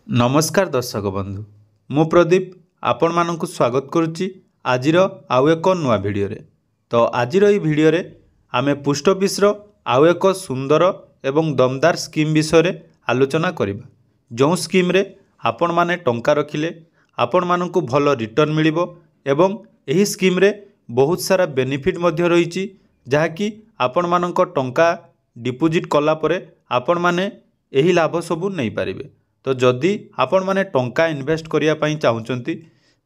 नमस्कार दर्शक बंधु मु प्रदीप आपण मानक स्वागत करुच्ची आजिर आउ एक नुआ भिडियो रे। तो आजिर ई भिडियो रे आमे पोस्ट ऑफिस रो आउ एक सुंदर एवं दमदार स्कीम विषय आलोचना करिबा। जो स्कीम रे आपण माने टंका रखिले आपण मानक भल रिटर्न मिलिबो एवं एही स्कीम रे बहुत सारा बेनिफिट मध्य रहिछि जहाँकि आपण मानक टंका डिपोजिट कला परे आपण माने एही लाभ सबु नहीं पारिबे। तो जदि आपण माने टंका इन्वेस्ट करिया पई चाहुचंती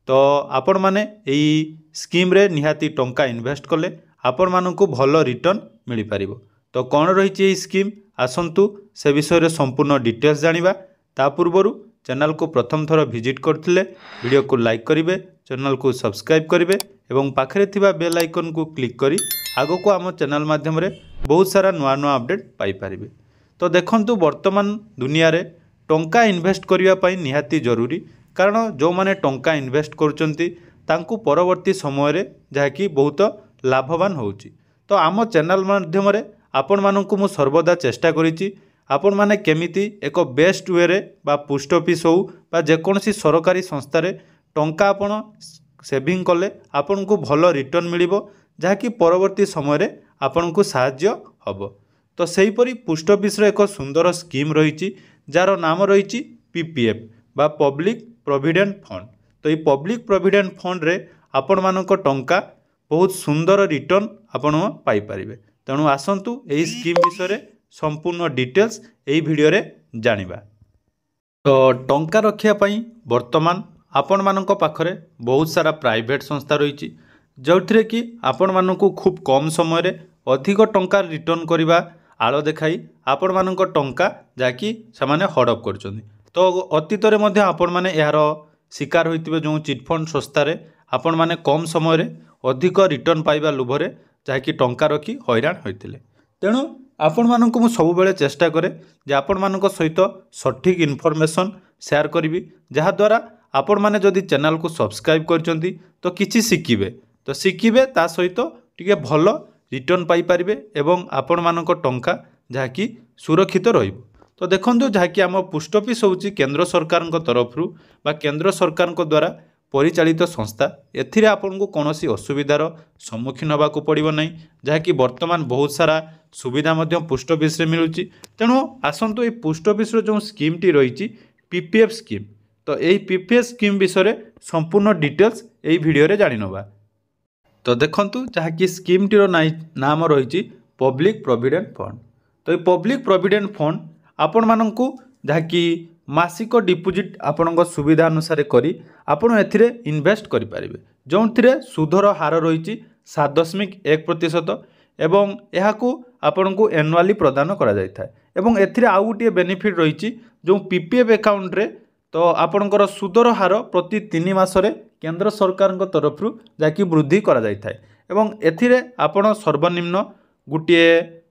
तो आपण माने एई स्कीम रे निहाती टंका इन्वेस्ट कले आपण मानकु भल रिटर्न मिली पारिबो। तो कौन रही एई स्कीम आसंतु से विषय रे संपूर्ण डिटेल्स जानिबा। ता पूर्वरु चैनल को प्रथम थर विजिट करथिले वीडियो को लाइक करिवे, चैनल को सब्सक्राइब करिवे एवं पाखरे थिबा बेल आइकन को क्लिक करी आगो को आम चैनल माध्यम रे बहुत सारा नुआ नुआ अपडेट पाई पारिबे। तो देखंतु वर्तमान दुनिया रे टंका इन्वेस्ट करिया पई निहाती जरूरी, कारण जो माने टंका इन्वेस्ट करूचंती तांकु परवर्ती समय रे जहाँकि बहुत लाभवान होउची। तो आम चैनल माध्यम रे आपण मानकु मु सर्वदा चेष्टा करिची आपण माने केमिति एक बेस्ट वे रे बा पोस्ट ऑफिस हो बा जेकोसी सरकारी संस्था रे टंका आपण सेविंग कले आपण को भल रिटर्न मिलिबो जहाँकि परवर्ती समय रे आपण को सहाय्य हबो। तो सेहीपरि पोस्ट ऑफिस रो एक सुंदर स्कीम रहिची जार नाम रही पीपीएफ बा पब्लिक प्रोविडेंट फंड। तो ये पब्लिक प्रोविडेंट फंड रे आपण मानक टंका बहुत सुंदर रिटर्न आपण पाई परिबे। तेणु आसंतु एही स्कीम विषय रे संपूर्ण डिटेल्स एही वीडियो रे जानिबा। तो टंका रखिया पई वर्तमान आपण मानक पाखरे बहुत सारा प्राइवेट संस्था रही जोथिरे कि आपण मानकु खूब कम समय रे अधिक टंका रिटर्न करिबा आलो देखाई आपण मानक टंका जाकि समाने हड़प करछन्ती। तो अतीत रे मध्य आपण माने यार शिकार होइतिबे जो चिटफंड संस्था रे आपण माने कम समय रे अधिक रिटर्न पाइबा लोभरे जाकि टंका रखी हैरान होइतिले। तेणु आपण मानक मु सब बेले चेष्टा करे जे आपण मानक सहित सठिक इन्फॉर्मेशन शेयर करिवि जहा द्वारा आपण माने जदि चैनल को सब्सक्राइब करछन्ती तो किछि शिखिबे, तो शिखिबे ता सहित टिके भल रिटर्न पाई पारिबे एवं आपण मानक टंका जहाँकि सुरक्षित रहिबो। तो देखंतु जहाँकि आम पोस्ट ऑफिस होउची केंद्र सरकार तरफ बा केंद्र सरकार द्वारा परिचालित संस्था। एथिरे आपन को कोनोसी असुविधार सम्मुखीन होबा को पड़िबो नहीं, जहाँकि वर्तमान बहुत सारा सुविधा मध्य पोस्ट ऑफिस रे मिलुची। तेणु आसंतु ए पोस्ट ऑफिस रो जो स्कीम टी रहिची पीपीएफ स्कीम, तो एही पीपीएफ स्कीम विषय रे संपूर्ण डिटेल्स एही वीडियो रे जानि नबा। तो देखंतु जहाँकि स्कीम टीर नाम रही पब्लिक प्रोविडेंट फंड। तो ये पब्लिक प्रोविडेंट फंड आपण मानकु जहाँकि मासिक डिपोजिट आपण सुविधा अनुसार करी आपण एथिरे इन्वेस्ट करि पारिबे, जोंथिरे सुधर हार रही 7.1% एवं एहाकु आपण को एनुअली प्रदान करा जाय थाए। एवं एथिरे आउ गोटे बेनिफिट रही जो पीपीएफ अकाउंट रे तो आपणकर सुदर हार प्रति 3 मासरे केंद्र सरकार तरफ जाकि वृद्धि करा जाय थाए। एवं एथिरे आपण सर्वनिम्न गोटे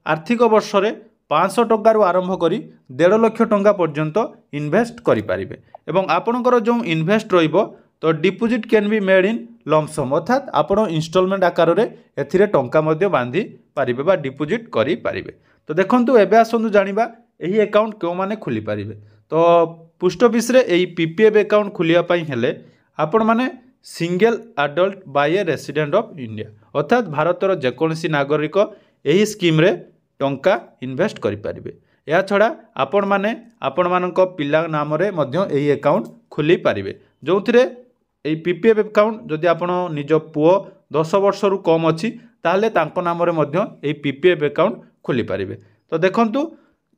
आर्थिक वर्ष रे 500 टंका रु आरंभ करी 1.5 लाख टंका पर्यंत इन्वेस्ट करि पारिबे। एवं आपणकर जो इन्वेस्ट रहिबो तो deposit can be made in lump sum, अर्थात आपण इंस्टॉलमेंट आकार रे एथिरे टंका मध्य बांधी पारिबे बा डिपोजिट करि पारिबे। तो देखंतु एबे आसंतु जानिबा एही अकाउंट केउ माने खुली पारिबे। तो पोस्ट ऑफिस रे एही पीपीएफ अकाउंट खुलिया पई हेले आपण माने single adult by a resident of India, अर्थात भारतर जेकोसी नागरिक एही स्कीम रे टंका इन्वेस्ट करि पारिबे। या छड़ा आपण माने आपण मानक पिला नाम रे मध्य एही अकाउंट खुली पारिबे, जोथिरे एही पीपीएफ अकाउंट जदि आपण निज पुओ 10 वर्ष रु कम अछि ताहले तांको नाम रे मध्य एही पीपीएफ अकाउंट खुली पारिबे। तो देखंतु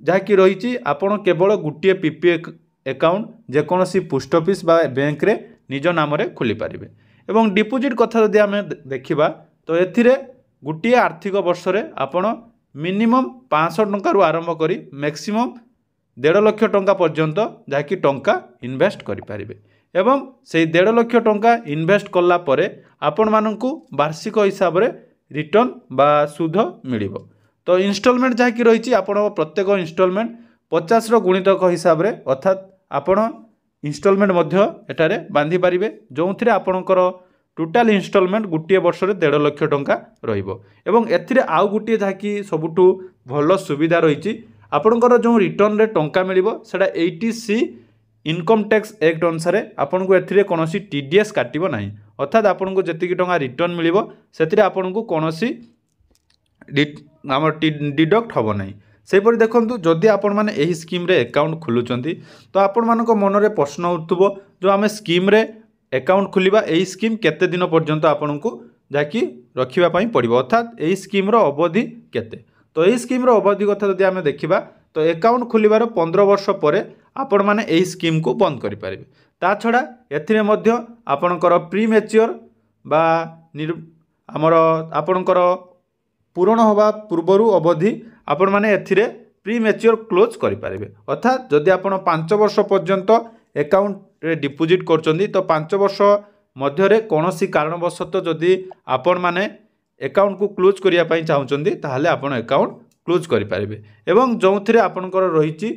जहाँकि रही आपण केवल गोटे पीपीएफ अकाउंट जेकोसी पोस्ट ऑफिस बा बैंक रे निज नाम रे खुली पारिबे। एवं डिपोजिट कथा जदि आमे देखिबा तो एथिरे गोटे आर्थिक वर्ष रे आपण मिनिमम 500 टंका रु आरंभ करी मैक्सिमम 1.5 लाख टंका पर्यंत जाकि टंका इन्वेस्ट करि पारिबे। एवं से 1.5 लाख टंका इन्वेस्ट कला परे आपण मानकु वार्षिक हिसाब रे रिटर्न बा सुध मिलिबो। तो इंस्टॉलमेंट जहाँकि रही आपण प्रत्येक इंस्टॉलमेंट 50 गुणितक हिसाब रे अर्थात आपण इंस्टॉलमेंट मध्य एटारे बांधी पारिबे, जोंथिरे आपणकर टोटाल इंस्टॉलमेंट गोटे वर्ष रे 1.5 लाख टंका रहिबो। एवं एथिरे आउ गोटे जहाँकि सबुठु भल सुविधा रही आपणकर जो रिटर्न रे टंका मिलिबो सेटा 80C इनकम टैक्स एक्ट अनुसार आपन को एथिरे कोनोसी टीडीएस काटिबो नाही अर्थात आपन को जति टंका रिटर्न मिलिबो सेतिरे आपन को कोनोसी आमर डिडक्ट हबो नाही। सेपरि देखंतु जदि आपण माने एही स्कीम रे अकाउंट खुलुचंती तो आपण मानको मनरे प्रश्न उठुबो जो आमे स्कीम रे अकाउंट खुलिबा एही स्कीम केते दिन पर्यंत आपण को जाकी रखिबा पई पड़िबो अर्थात एही स्कीम रो अवधि केते। तो एही स्कीम रो अवधि कथा जदि आमे देखिबा तो अकाउंट खुलिबार 15 वर्ष परे आपण माने एही स्कीम को बंद करि पारिबे। ता छडा एथिरे मध्य आपणकर प्री मैच्योर बा आमर आपणकर पूरण होबा पूर्वरु अवधि आपण माने एथिरे प्री मैच्योर क्लोज करि पारिबे अर्थात जदि आपण 5 वर्ष पर्यंत अकाउंट रे डिपोजिट करचंदी तो 5 वर्ष मध्य रे कोनोसी कारणवशत जदि आपण माने अकाउंट को क्लोज करिया पई चाहुचंदी ताहाले आपण अकाउंट क्लोज करि पारिबे एवं जोंथिरे आपणकर रहिची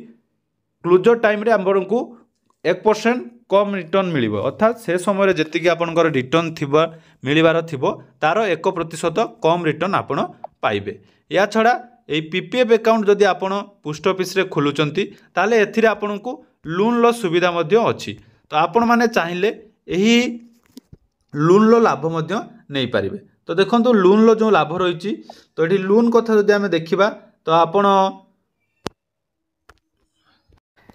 क्लोजर टाइम रे हमरको 1% कम रिटर्न मिलिबो अर्थात से समय रे जति कि आपणकर रिटर्न थिबा मिलिबार थिबो तार 1% कम रिटर्न आपण पाइबे। या छडा ए पीपीएफ अकाउंट जदि आपण पोस्ट ऑफिस रे खोलुचंती ताले एथिरे आपणको लोन लो सुविधा मध्य अछि। तो आपण माने चाहिले एही लोन लो लाभ मध्य नै पारिबे। तो देखंतु लोन लो जो लाभ रहिची तो एठी लोन कथा जदि हमें देखिबा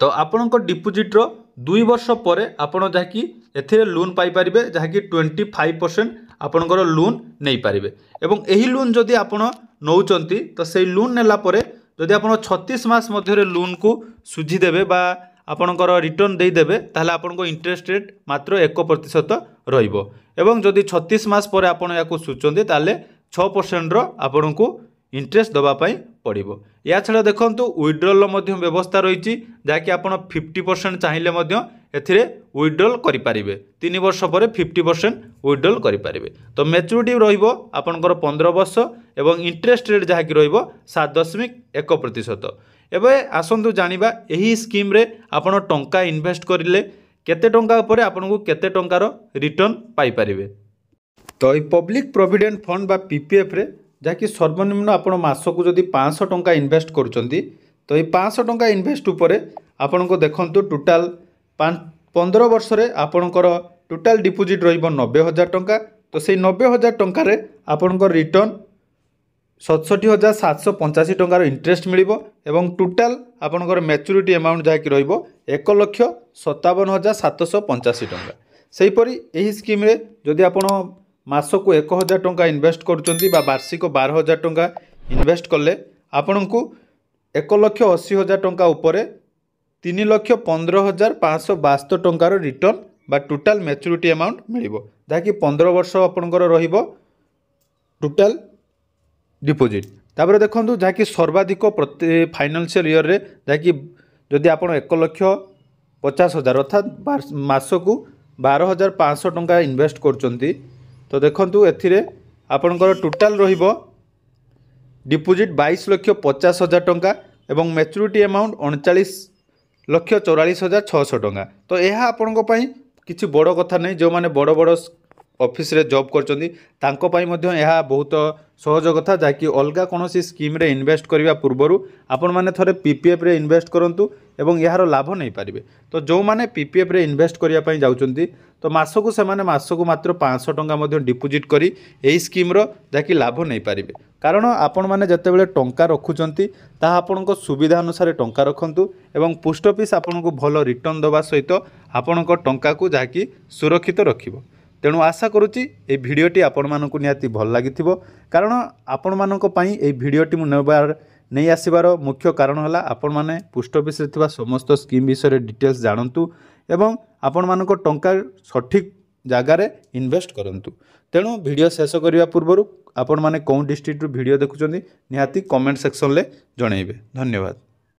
तो आपण डिपोजिट रो 2 वर्ष परे आपण जाकी एथिरे लोन पाई पारिबे जाकी 25% आपणकर लोन नै पारिबे एवं एही लोन जदि आपण नौचंती तो सेही लोन नेला परे जदि आपण 36 मास मध्य लोन को सुझी देबे बा आपणकर रिटर्न दे देबे ताहले आपणको इंटरेस्ट रेट मात्र 1% रहिबो एवं जदि 36 मास परे आपण याको सुचंती ताहले 6% रो आपणको इंटरेस्ट दबा पई पड़िबो। या छडा देखंतु विड्रॉल मध्य व्यवस्था रहिची जाकी आपण 50% चाहिए मध्य एथिरे विड्रॉल करि पारिबे 3 वर्ष परे 50% विड्रॉल करि पारिबे। तो मैच्योरिटी रहिबो आपणकर 15 वर्ष एवं इंटरेस्ट रेट जाकी रहिबो 7.1%। एबे आसंतु जानिबा एही स्कीम रे आपण टंका इन्वेस्ट करिले केते टंका परे आपनको केते टंकार रिटर्न पाई पारिबे। तो ई पब्लिक प्रोविडेंट फंड बा पीपीएफ रे जहाँकि सर्वनिम्न आपण मासकू जदि 500 टंका इन्वेस्ट करुचंती तो ये 500 टंका इन्वेस्ट उपरे आपण को देखंतु टोटाल 15 वर्ष रे आपणकर टोटाल डिपोजिट रहिबो 90,000 टंका। तो से 90,000 टंका रे आपणकर रिटर्न 67,785 टंकार इंटरेस्ट मिलिबो एवं टोटाल आपणकर मैच्योरिटी अमाउंट जहाँकि रहिबो 1,57,785 टंका। सेही परी एही स्कीम रे जदि आपण मासकू 1,000 टंका इन्वेस्ट करुचंती बा वार्षिक 12,000 टंका इन्वेस्ट कले आपण को 1,80,000 टंका उपरे 3,15,572 टंकार रिटर्न बा टोटाल मैच्योरिटी अमाउंट मिलिबो जहाँकि 15 वर्ष आपणकर रहिबो टोटाल डिपोजिट। तापर देखंतु जहाँकि सर्वाधिक प्रति फाइनेंशियल ईयर रे जहाँकि जदि आपण 1,50,000 अर्थात मासकू 12,500 टंका इन्वेस्ट करुचंती तो देखंतु एथिरे आपणकर टोटाल रहिबो डिपोजिट 22,50,000 टंका एवं मैच्योरिटी अमाउंट 39,44,600 टंका। तो यह आपण किसी बड़ कथा नहीं जो माने बड़ बड़ ऑफिस रे जॉब करचंदी तांको पाई मध्य यह बहुत सहज कथा जहाँकि अलगा कौन स्कीम रे इन्वेस्ट करने पूर्वर आपण मैंने थोड़े पीपीएफ रे इन्वेस्ट करंतु एवं यार लाभ नहीं पारिबे। तो जो मैंने पीपीएफ रे इन्वेस्ट करने जाउचंदी तो मासकू से मासकू मात्र 500 टंका मध्य डिपोजिट करी एही स्कीम रो जाकि लाभ नहीं पारिबे। कारण आपण मैंने जितेबाला टंका रखुचंती ताहा आपणको सुविधा अनुसार टंका रखंतु एवं पोस्ट ऑफिस आपणको भल रिटर्न दबा सहित आपणको टंका को जाकि सुरक्षित रखिबो। तेणु आशा करुच्ची ये भिडटी आपण मानक निहाती भल लगी कारण आपण मानक पई ए भिडटी नहीं आसबार मुख्य कारण है आपण मैंने पोस्ट ऑफिस रे समस्त स्कीम विषय डिटेल्स जानतु एवं आपण मानक टंका सठिक जगार इन्वेस्ट करंतु। तेणु वीडियो शेष करने पूर्व आपण मैंने कौन डिस्ट्रिक्ट वीडियो देखुं निहाती कमेंट सेक्शन ले जनइबे। धन्यवाद।